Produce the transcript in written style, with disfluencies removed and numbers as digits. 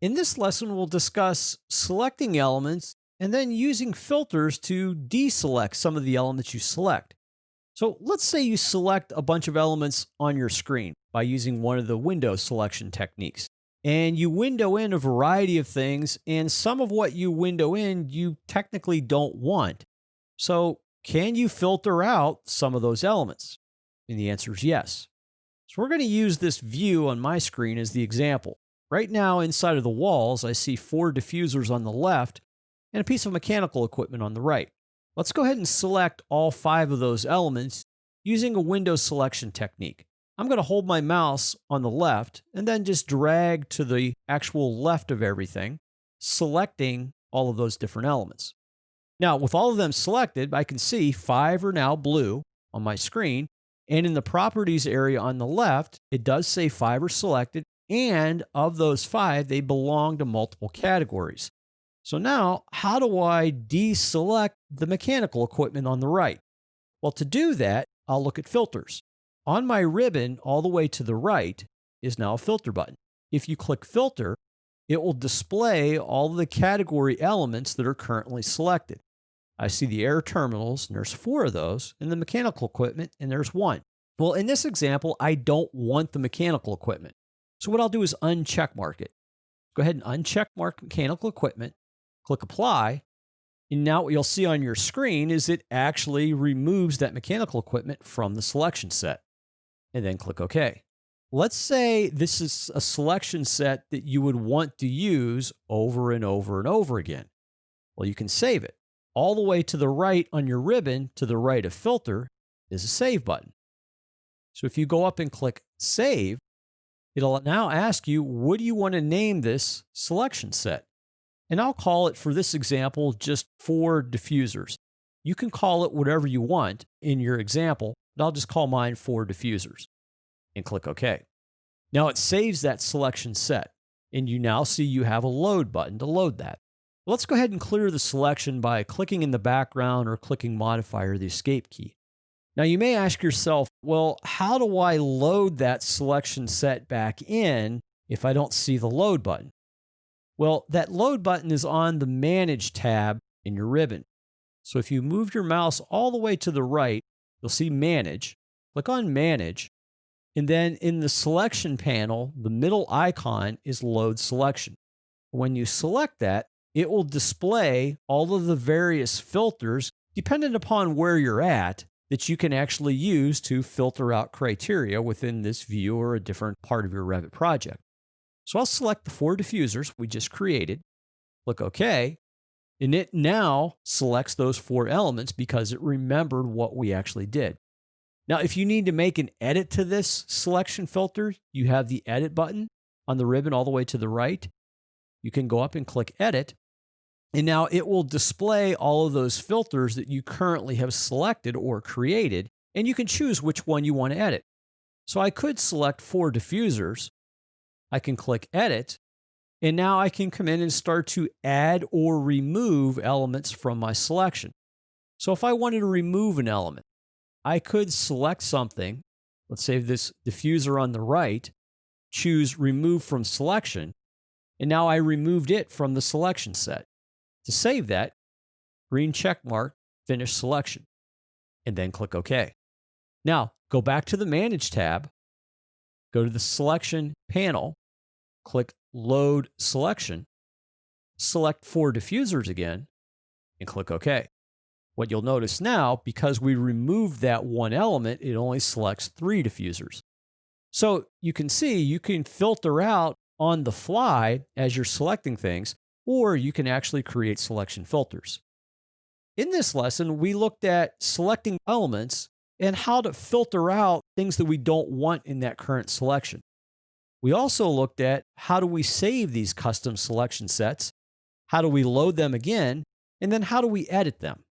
In this lesson, we'll discuss selecting elements and then using filters to deselect some of the elements you select. So let's say you select a bunch of elements on your screen by using one of the window selection techniques. And you window in a variety of things, and some of what you window in you technically don't want. So can you filter out some of those elements? And the answer is yes. So we're going to use this view on my screen as the example. Right now, inside of the walls, I see 4 diffusers on the left and a piece of mechanical equipment on the right. Let's go ahead and select all 5 of those elements using a window selection technique. I'm going to hold my mouse on the left and then just drag to the actual left of everything, selecting all of those different elements. Now, with all of them selected, I can see 5 are now blue on my screen, and in the properties area on the left, it does say 5 are selected, and of those 5, they belong to multiple categories. So now, how do I deselect the mechanical equipment on the right? Well, to do that, I'll look at filters. On my ribbon, all the way to the right, is now a filter button. If you click filter, it will display all of the category elements that are currently selected. I see the air terminals, and there's 4 of those, and the mechanical equipment, and there's 1. Well, in this example, I don't want the mechanical equipment. So what I'll do is uncheck mark it. Go ahead and uncheck mark mechanical equipment, click apply, and now what you'll see on your screen is it actually removes that mechanical equipment from the selection set. And then click OK. Let's say this is a selection set that you would want to use over and over and over again. Well, you can save it. All the way to the right on your ribbon, to the right of filter, is a save button. So if you go up and click save, it'll now ask you, what do you want to name this selection set? And I'll call it, for this example, just 4 diffusers. You can call it whatever you want in your example, but I'll just call mine 4 diffusers and click OK. Now it saves that selection set, and you now see you have a load button to load that. Let's go ahead and clear the selection by clicking in the background or clicking modify or the escape key. Now you may ask yourself, well, how do I load that selection set back in if I don't see the load button? Well, that load button is on the Manage tab in your ribbon. So if you move your mouse all the way to the right, you'll see Manage. Click on Manage, and then in the selection panel, the middle icon is Load Selection. When you select that, it will display all of the various filters, dependent upon where you're at, that you can actually use to filter out criteria within this view or a different part of your Revit project. So I'll select the 4 diffusers we just created, click OK, and it now selects those 4 elements because it remembered what we actually did. Now, if you need to make an edit to this selection filter, you have the Edit button on the ribbon all the way to the right. You can go up and click Edit, and now it will display all of those filters that you currently have selected or created, and you can choose which one you want to edit. So I could select 4 diffusers. I can click Edit, and now I can come in and start to add or remove elements from my selection. So if I wanted to remove an element, I could select something. Let's say this diffuser on the right, choose Remove from Selection, and now I removed it from the selection set. To save that, green check mark, Finish Selection, and then click OK. Now, go back to the Manage tab, go to the Selection panel, click Load Selection, select 4 diffusers again, and click OK. What you'll notice now, because we removed that one element, it only selects 3 diffusers. So you can see you can filter out on the fly as you're selecting things, or you can actually create selection filters. In this lesson, we looked at selecting elements and how to filter out things that we don't want in that current selection. We also looked at how do we save these custom selection sets, how do we load them again, and then how do we edit them.